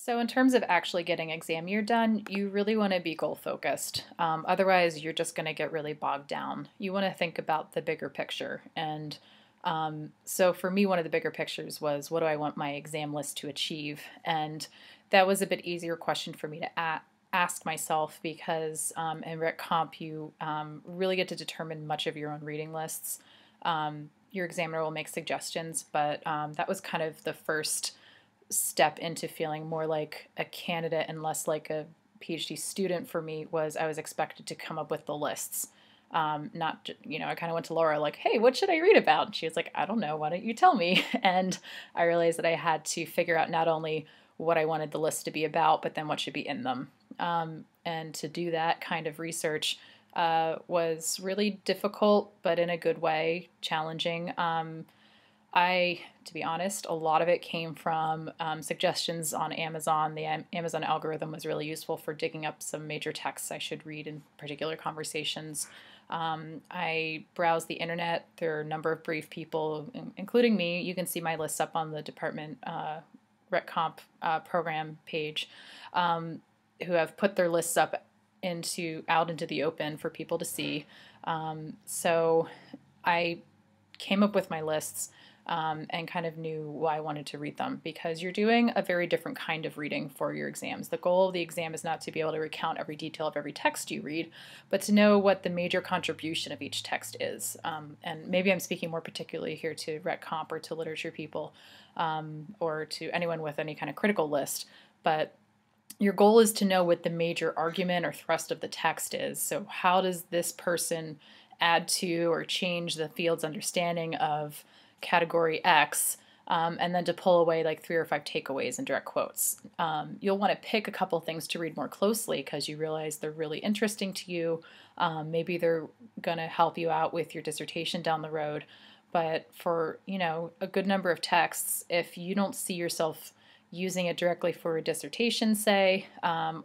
So in terms of actually getting exam year done, you really want to be goal focused. Otherwise, you're just going to get really bogged down. You want to think about the bigger picture. And so for me, one of the bigger pictures was, what do I want my exam list to achieve? And that was a bit easier question for me to ask myself because in Rec Comp, you really get to determine much of your own reading lists. Your examiner will make suggestions, but that was kind of the first step into feeling more like a candidate and less like a PhD student for me. Was I was expected to come up with the lists. Not, I kind of went to Laura like, hey, what should I read about? And she was like, I don't know. Why don't you tell me? And I realized that I had to figure out not only what I wanted the list to be about, but then what should be in them. And to do that kind of research was really difficult, but in a good way, challenging. To be honest, a lot of it came from suggestions on Amazon. The Amazon algorithm was really useful for digging up some major texts I should read in particular conversations. I browsed the internet. There are a number of brief people, including me. You can see my lists up on the department RecComp program page, who have put their lists up out into the open for people to see. So I came up with my lists and kind of knew why I wanted to read them, because you're doing a very different kind of reading for your exams. The goal of the exam is not to be able to recount every detail of every text you read, but to know what the major contribution of each text is. And maybe I'm speaking more particularly here to Rec Comp or to literature people, or to anyone with any kind of critical list, but your goal is to know what the major argument or thrust of the text is. So how does this person add to or change the field's understanding of category X, and then to pull away like 3 or 5 takeaways in direct quotes. You'll want to pick a couple things to read more closely because you realize they're really interesting to you. Maybe they're going to help you out with your dissertation down the road. But for, a good number of texts, if you don't see yourself using it directly for a dissertation, say,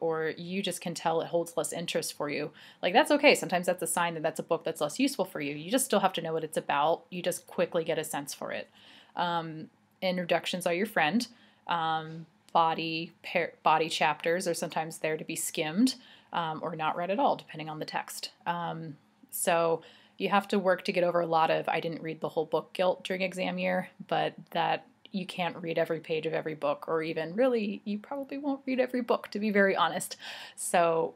or you just can tell it holds less interest for you, like that's okay. Sometimes that's a sign that that's a book that's less useful for you. You just still have to know what it's about. You just quickly get a sense for it. Introductions are your friend. Body chapters are sometimes there to be skimmed or not read at all, depending on the text. So you have to work to get over a lot of I didn't read the whole book guilt during exam year, but that you can't read every page of every book, or even really, you probably won't read every book, to be very honest. So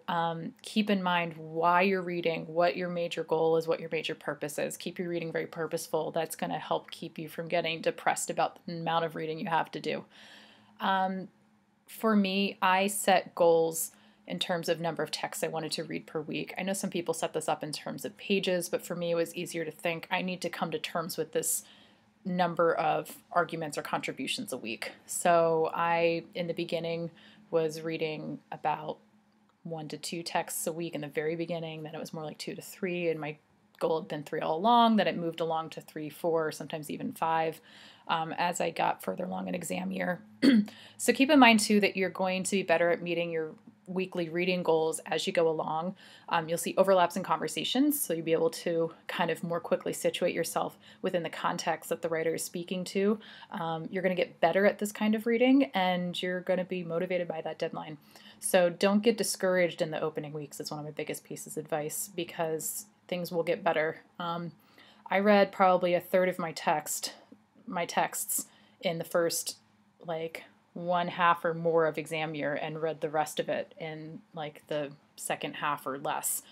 keep in mind why you're reading, what your major goal is, what your major purpose is. Keep your reading very purposeful. That's going to help keep you from getting depressed about the amount of reading you have to do. For me, I set goals in terms of number of texts I wanted to read per week. I know some people set this up in terms of pages, but for me it was easier to think I need to come to terms with this number of arguments or contributions a week. So I, in the beginning, was reading about 1 to 2 texts a week in the very beginning. Then it was more like 2 to 3, and my goal had been 3 all along. Then it moved along to 3, 4, sometimes even 5 as I got further along in exam year. So keep in mind, too, that you're going to be better at meeting your weekly reading goals as you go along. You'll see overlaps in conversations, so you'll be able to kind of more quickly situate yourself within the context that the writer is speaking to. You're going to get better at this kind of reading, and you're going to be motivated by that deadline. So don't get discouraged in the opening weeks. It's one of my biggest pieces of advice, because things will get better. I read probably a third of my texts in the first one half or more of exam year, and read the rest of it in the second half or less.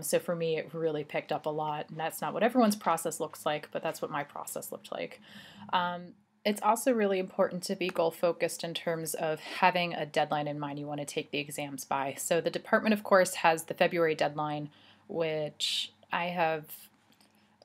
So for me, it really picked up a lot, and that's not what everyone's process looks like, but that's what my process looked like. It's also really important to be goal focused in terms of having a deadline in mind you want to take the exams by. So the department, of course, has the February deadline, which I have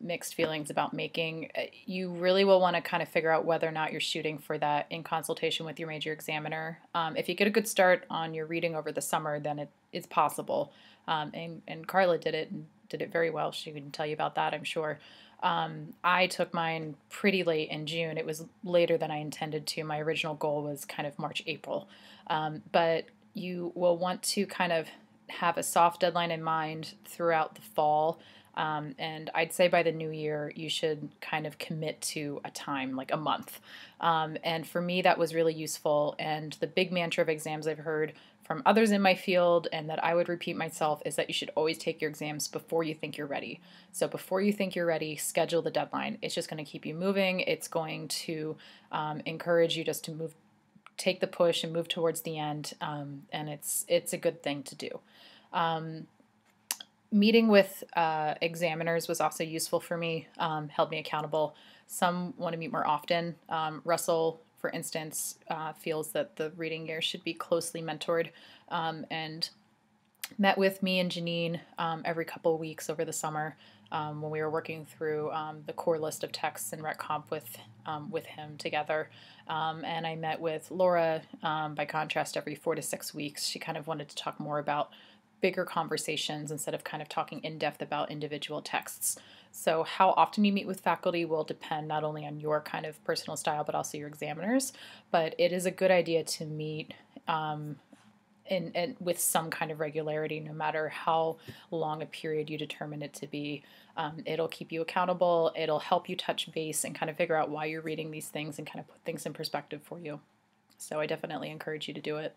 mixed feelings about making. You really will want to kind of figure out whether or not you're shooting for that in consultation with your major examiner. If you get a good start on your reading over the summer, then it's possible. And Carla did it very well. She can tell you about that, I'm sure. I took mine pretty late in June. It was later than I intended to. My original goal was kind of March, April. But you will want to kind of have a soft deadline in mind throughout the fall. And I'd say by the new year, you should kind of commit to a time, like a month. And for me, that was really useful. And the big mantra of exams I've heard from others in my field and that I would repeat myself is that you should always take your exams before you think you're ready. So before you think you're ready, schedule the deadline. It's just going to keep you moving. It's going to encourage you just to move, take the push and move towards the end. And it's a good thing to do. Meeting with examiners was also useful for me, held me accountable. Some want to meet more often. Russell, for instance, feels that the reading year should be closely mentored, and met with me and Janine every couple of weeks over the summer when we were working through the core list of texts in Rec Comp with him together. And I met with Laura, by contrast, every 4 to 6 weeks. She kind of wanted to talk more about bigger conversations instead of kind of talking in depth about individual texts. So how often you meet with faculty will depend not only on your kind of personal style, but also your examiners. But it is a good idea to meet with some kind of regularity, no matter how long a period you determine it to be. It'll keep you accountable. It'll help you touch base and kind of figure out why you're reading these things and kind of put things in perspective for you. So I definitely encourage you to do it.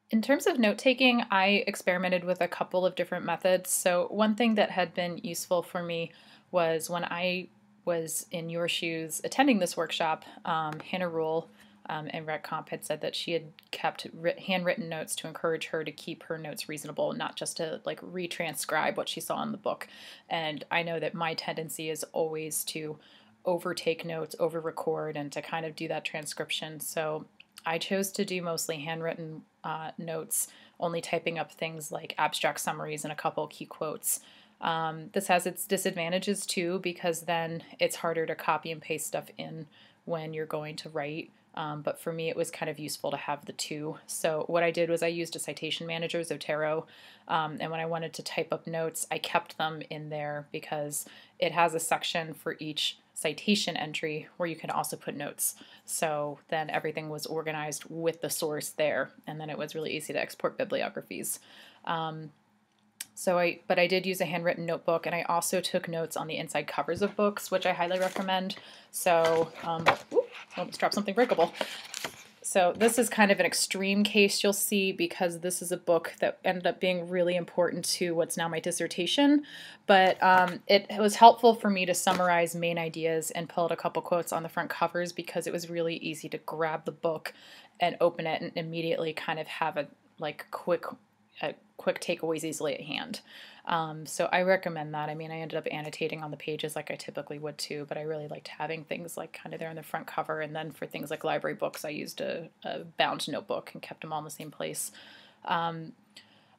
In terms of note-taking, I experimented with a couple of different methods. So one thing that had been useful for me was when I was in your shoes attending this workshop, Hannah Rule in Rec Comp had said that she had kept handwritten notes to encourage her to keep her notes reasonable, not just to like retranscribe what she saw in the book. And I know that my tendency is always to overtake notes, over-record, and to kind of do that transcription. So I chose to do mostly handwritten notes, only typing up things like abstract summaries and a couple key quotes. This has its disadvantages too, because then it's harder to copy and paste stuff in when you're going to write. But for me, it was kind of useful to have the two. So what I did was I used a citation manager, Zotero, and when I wanted to type up notes, I kept them in there because it has a section for each citation entry where you can also put notes. So then everything was organized with the source there, and then it was really easy to export bibliographies. But I did use a handwritten notebook, and I also took notes on the inside covers of books, which I highly recommend. So, almost dropped something breakable. So this is kind of an extreme case you'll see because this is a book that ended up being really important to what's now my dissertation. But it was helpful for me to summarize main ideas and pull out a couple quotes on the front covers because it was really easy to grab the book and open it and immediately kind of have a quick takeaways easily at hand. So I recommend that. I mean, I ended up annotating on the pages like I typically would too, but I really liked having things like kind of there on the front cover. And then for things like library books, I used a bound notebook and kept them all in the same place.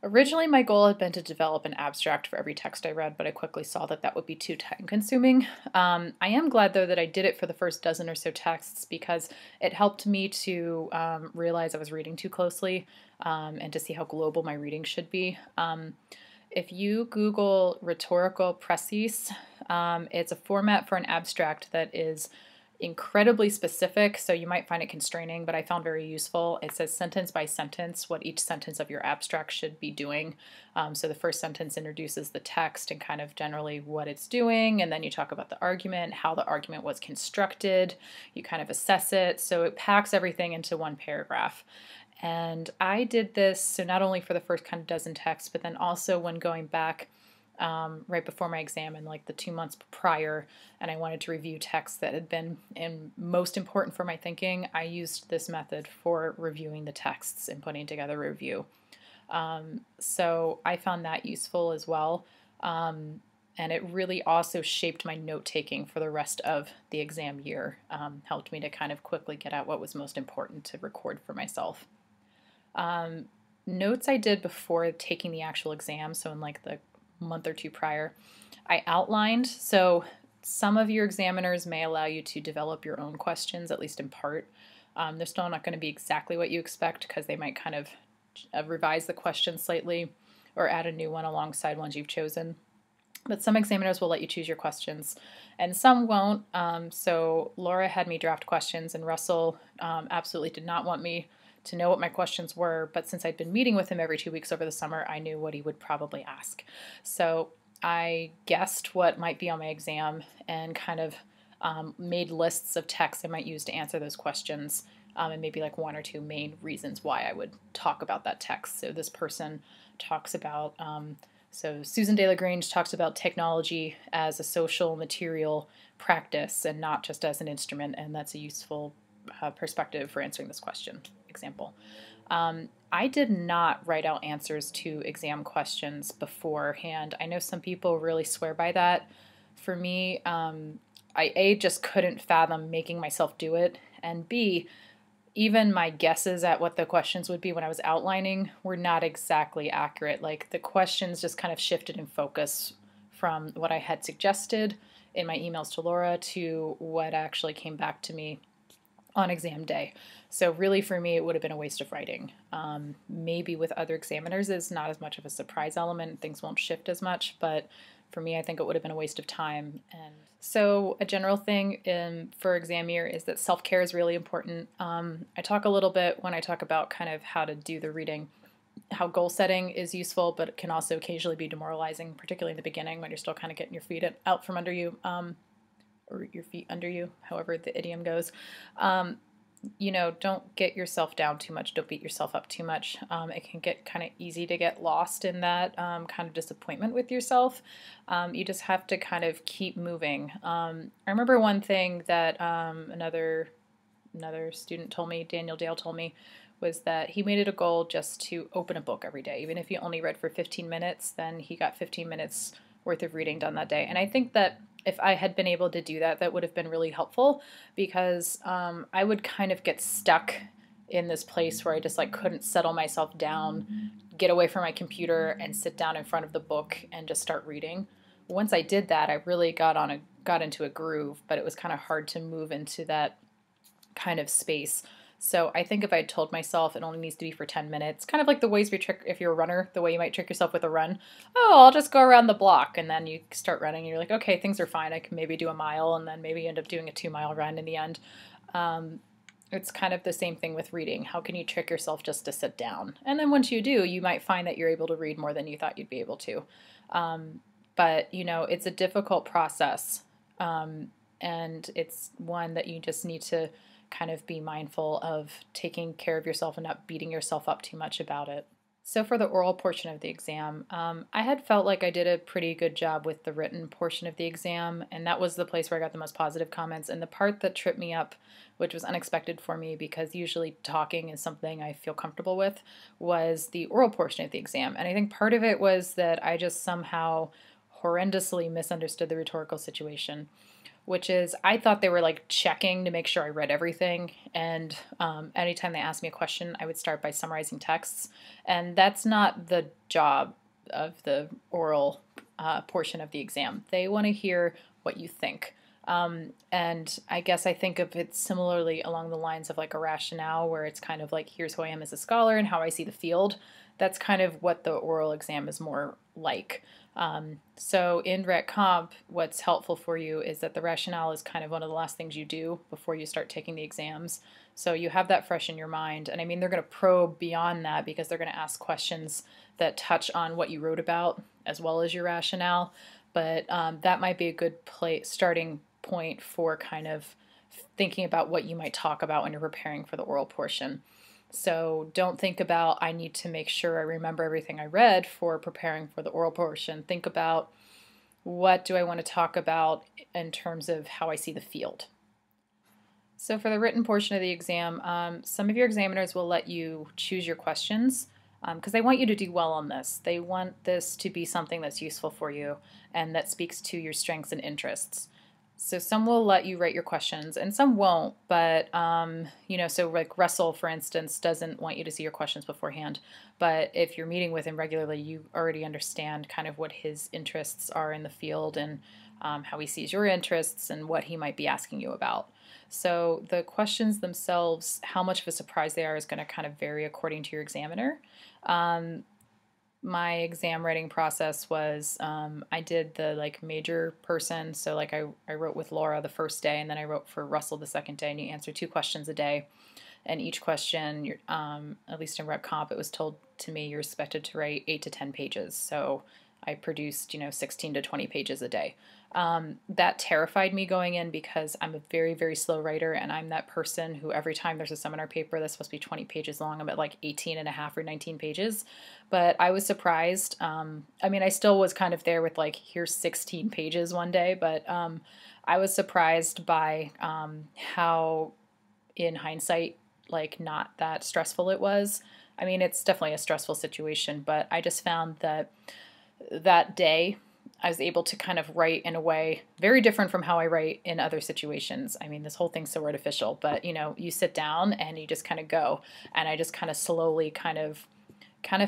Originally, my goal had been to develop an abstract for every text I read, but I quickly saw that that would be too time-consuming. I am glad, though, that I did it for the first dozen or so texts because it helped me to realize I was reading too closely and to see how global my reading should be. If you Google rhetorical précis, it's a format for an abstract that is incredibly specific, so you might find it constraining, but I found very useful. It says sentence by sentence what each sentence of your abstract should be doing. So the first sentence introduces the text and kind of generally what it's doing, and then you talk about the argument, how the argument was constructed, you kind of assess it, so it packs everything into one paragraph. And I did this, so not only for the first kind of dozen texts, but then also when going back right before my exam and like the 2 months prior, and I wanted to review texts that had been most important for my thinking, I used this method for reviewing the texts and putting together a review. So I found that useful as well. And it really also shaped my note-taking for the rest of the exam year, helped me to kind of quickly get at what was most important to record for myself. Notes I did before taking the actual exam, so in like the month or two prior, I outlined. So some of your examiners may allow you to develop your own questions, at least in part. They're still not going to be exactly what you expect because they might kind of revise the question slightly or add a new one alongside ones you've chosen. But some examiners will let you choose your questions and some won't. So Laura had me draft questions and Russell absolutely did not want me to know what my questions were, but since I'd been meeting with him every 2 weeks over the summer, I knew what he would probably ask. So I guessed what might be on my exam and kind of made lists of texts I might use to answer those questions, and maybe like one or two main reasons why I would talk about that text. So this person talks about, so Susan de la Grange talks about technology as a social material practice and not just as an instrument, and that's a useful perspective for answering this question. Example. I did not write out answers to exam questions beforehand. I know some people really swear by that. For me, I just couldn't fathom making myself do it, and B, even my guesses at what the questions would be when I was outlining were not exactly accurate. Like the questions just kind of shifted in focus from what I had suggested in my emails to Laura to what actually came back to me on exam day. So really for me, it would have been a waste of writing. Maybe with other examiners, it's not as much of a surprise element. Things won't shift as much, but for me, I think it would have been a waste of time. And so a general thing for exam year is that self-care is really important. I talk a little bit when I talk about kind of how to do the reading, how goal setting is useful, but it can also occasionally be demoralizing, particularly in the beginning when you're still kind of getting your feet out from under you, or your feet under you, however the idiom goes. Don't get yourself down too much. Don't beat yourself up too much. It can get kind of easy to get lost in that kind of disappointment with yourself. You just have to kind of keep moving. I remember one thing that another student told me, Daniel Dale told me, was that he made it a goal just to open a book every day. Even if he only read for 15 minutes, then he got 15 minutes worth of reading done that day. And I think that if I had been able to do that, that would have been really helpful, because I would kind of get stuck in this place where I just like couldn't settle myself down, get away from my computer and sit down in front of the book and just start reading. Once I did that, I really got into a groove, but it was kind of hard to move into that kind of space. So I think if I told myself it only needs to be for 10 minutes, kind of like the ways we trick, if you're a runner, the way you might trick yourself with a run, oh, I'll just go around the block, and then you start running and you're like, okay, things are fine, I can maybe do a mile, and then maybe you end up doing a 2-mile run in the end. It's kind of the same thing with reading. How can you trick yourself just to sit down? And then once you do, you might find that you're able to read more than you thought you'd be able to. But, it's a difficult process, and it's one that you just need to kind of be mindful of taking care of yourself and not beating yourself up too much about it. So for the oral portion of the exam, I had felt like I did a pretty good job with the written portion of the exam, and that was the place where I got the most positive comments. And the part that tripped me up, which was unexpected for me because usually talking is something I feel comfortable with, was the oral portion of the exam. And I think part of it was that I just somehow horrendously misunderstood the rhetorical situation, which is I thought they were like checking to make sure I read everything. And anytime they asked me a question, I would start by summarizing texts. And that's not the job of the oral portion of the exam. They want to hear what you think. And I guess I think of it similarly along the lines of like a rationale, where it's kind of like, here's who I am as a scholar and how I see the field. That's kind of what the oral exam is more like. So in Rhet Comp, what's helpful for you is that the rationale is kind of one of the last things you do before you start taking the exams. So you have that fresh in your mind. And I mean, they're going to probe beyond that because they're going to ask questions that touch on what you wrote about as well as your rationale. But that might be a good starting point for kind of thinking about what you might talk about when you're preparing for the oral portion. So don't think about, I need to make sure I remember everything I read for preparing for the oral portion. Think about, what do I want to talk about in terms of how I see the field? So for the written portion of the exam, some of your examiners will let you choose your questions because they want you to do well on this. They want this to be something that's useful for you and that speaks to your strengths and interests. So some will let you write your questions and some won't, but, so like Russell, for instance, doesn't want you to see your questions beforehand. But if you're meeting with him regularly, you already understand kind of what his interests are in the field and how he sees your interests and what he might be asking you about. So the questions themselves, how much of a surprise they are is going to kind of vary according to your examiner. My exam writing process was I did the like major person, so like I wrote with Laura the first day and then I wrote for Russell the second day, and you answer 2 questions a day, and each question, at least in Rhet Comp, it was told to me you're expected to write 8 to 10 pages. So I produced, 16 to 20 pages a day. That terrified me going in because I'm a very, very slow writer, and I'm that person who every time there's a seminar paper that's supposed to be 20 pages long, I'm at like 18 and a half or 19 pages. But I was surprised. I still was kind of there with like, here's 16 pages one day, but I was surprised by how, in hindsight, like not that stressful it was. It's definitely a stressful situation, but I just found that day I was able to kind of write in a way very different from how I write in other situations. This whole thing's so artificial, but you sit down and you just kind of go. And I just kind of slowly kind of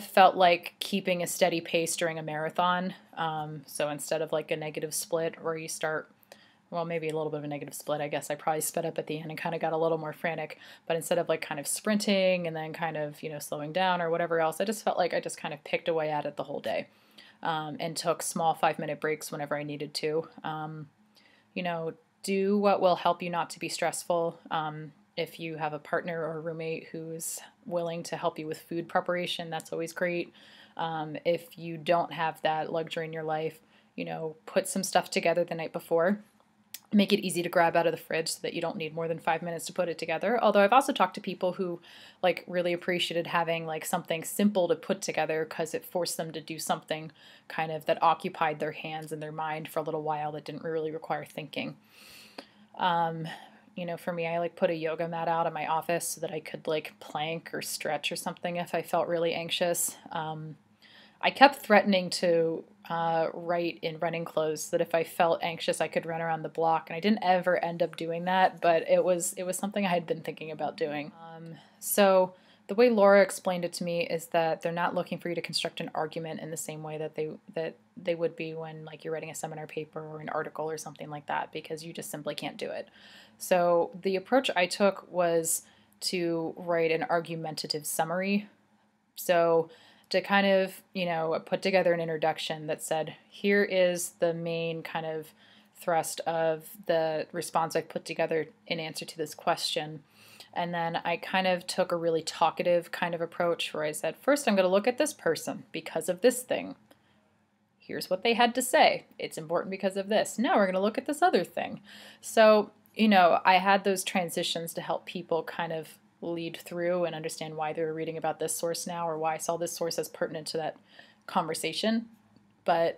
felt like keeping a steady pace during a marathon. So instead of like a negative split where you start, well, maybe a little bit of a negative split, I guess I probably sped up at the end and kind of got a little more frantic. But instead of like kind of sprinting and then kind of, slowing down or whatever else, I just felt like I just kind of picked away at it the whole day. And took small 5-minute breaks whenever I needed to. Do what will help you not to be stressful. If you have a partner or a roommate who's willing to help you with food preparation, that's always great. If you don't have that luxury in your life, put some stuff together the night before. Make it easy to grab out of the fridge so that you don't need more than 5 minutes to put it together. Although I've also talked to people who like really appreciated having like something simple to put together because it forced them to do something kind of that occupied their hands and their mind for a little while that didn't really require thinking. For me, I like put a yoga mat out in my office so that I could like plank or stretch or something if I felt really anxious. I kept threatening to write in running clothes so that if I felt anxious, I could run around the block. And I didn't ever end up doing that, but it was something I had been thinking about doing. So the way Laura explained it to me is that they're not looking for you to construct an argument in the same way that they would be when like you're writing a seminar paper or an article or something like that, because you just simply can't do it. So the approach I took was to write an argumentative summary. So to kind of, put together an introduction that said, here is the main kind of thrust of the response I've put together in answer to this question. And then I kind of took a really talkative kind of approach where I said, first, I'm going to look at this person because of this thing. Here's what they had to say. It's important because of this. Now we're going to look at this other thing. So, I had those transitions to help people kind of lead through and understand why they were reading about this source now, or why I saw this source as pertinent to that conversation. But,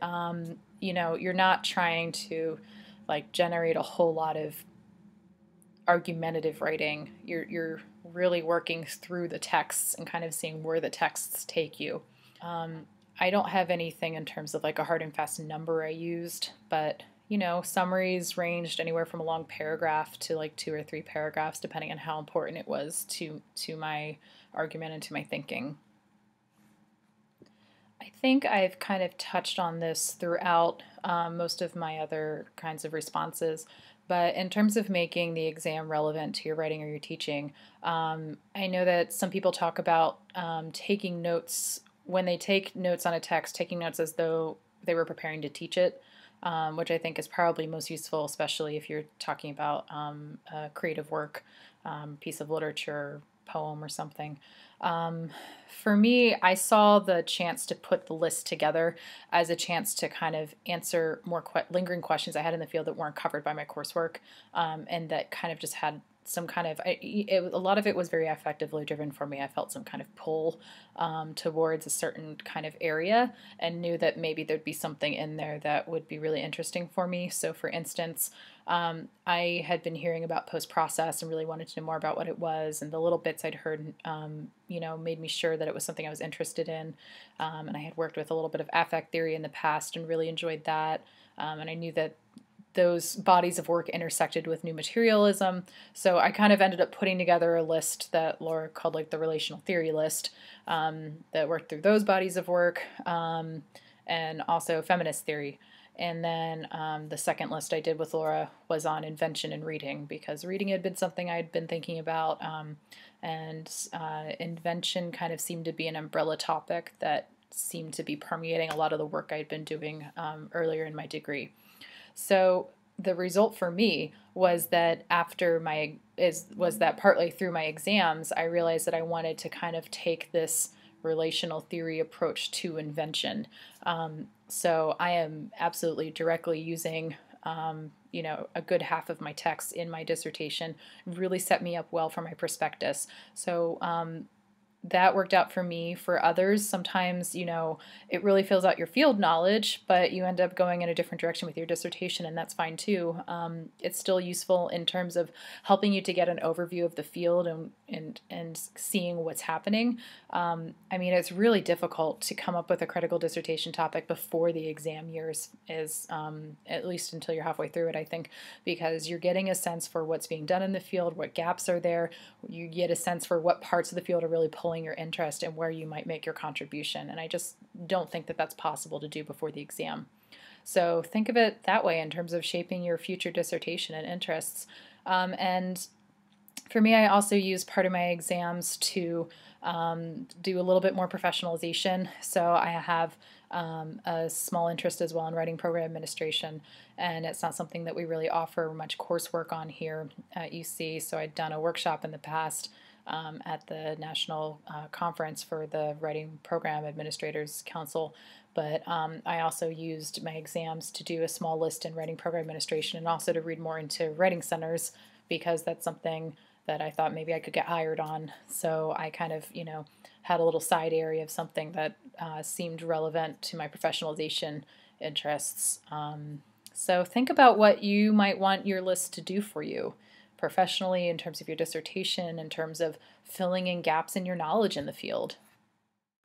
you're not trying to like generate a whole lot of argumentative writing. You're really working through the texts and kind of seeing where the texts take you. I don't have anything in terms of like a hard and fast number I used, but summaries ranged anywhere from a long paragraph to like 2 or 3 paragraphs, depending on how important it was to my argument and to my thinking. I think I've kind of touched on this throughout most of my other kinds of responses, but in terms of making the exam relevant to your writing or your teaching, I know that some people talk about taking notes when they take notes on a text, taking notes as though they were preparing to teach it. Which I think is probably most useful, especially if you're talking about a creative work, piece of literature, poem, or something. For me, I saw the chance to put the list together as a chance to kind of answer more lingering questions I had in the field that weren't covered by my coursework, and that kind of just had some kind of, a lot of it was very affectively driven for me. I felt some kind of pull towards a certain kind of area and knew that maybe there'd be something in there that would be really interesting for me. So for instance, I had been hearing about post-process and really wanted to know more about what it was, and the little bits I'd heard, made me sure that it was something I was interested in. And I had worked with a little bit of affect theory in the past and really enjoyed that. And I knew that those bodies of work intersected with new materialism. So I kind of ended up putting together a list that Laura called like the relational theory list, that worked through those bodies of work, and also feminist theory. And then the second list I did with Laura was on invention and reading, because reading had been something I'd been thinking about, and invention kind of seemed to be an umbrella topic that seemed to be permeating a lot of the work I'd been doing earlier in my degree. So the result for me was that partly through my exams, I realized that I wanted to kind of take this relational theory approach to invention. So I am absolutely directly using a good half of my text in my dissertation. Really set me up well for my prospectus. So that worked out for me. For others, sometimes, it really fills out your field knowledge, but you end up going in a different direction with your dissertation, and that's fine too. It's still useful in terms of helping you to get an overview of the field and seeing what's happening. It's really difficult to come up with a critical dissertation topic before the exam year is at least until you're halfway through it, I think, because you're getting a sense for what's being done in the field, what gaps are there. You get a sense for what parts of the field are really pulling your interest and where you might make your contribution. And I just don't think that that's possible to do before the exam. So think of it that way in terms of shaping your future dissertation and interests. And for me, I also use part of my exams to do a little bit more professionalization. So I have a small interest as well in writing program administration, and it's not something that we really offer much coursework on here at UC. So I'd done a workshop in the past at the National Conference for the Writing Program Administrators Council, but I also used my exams to do a small list in writing program administration and also to read more into writing centers, because that's something that I thought maybe I could get hired on. So I kind of, had a little side area of something that seemed relevant to my professionalization interests. So think about what you might want your list to do for you professionally, in terms of your dissertation, in terms of filling in gaps in your knowledge in the field.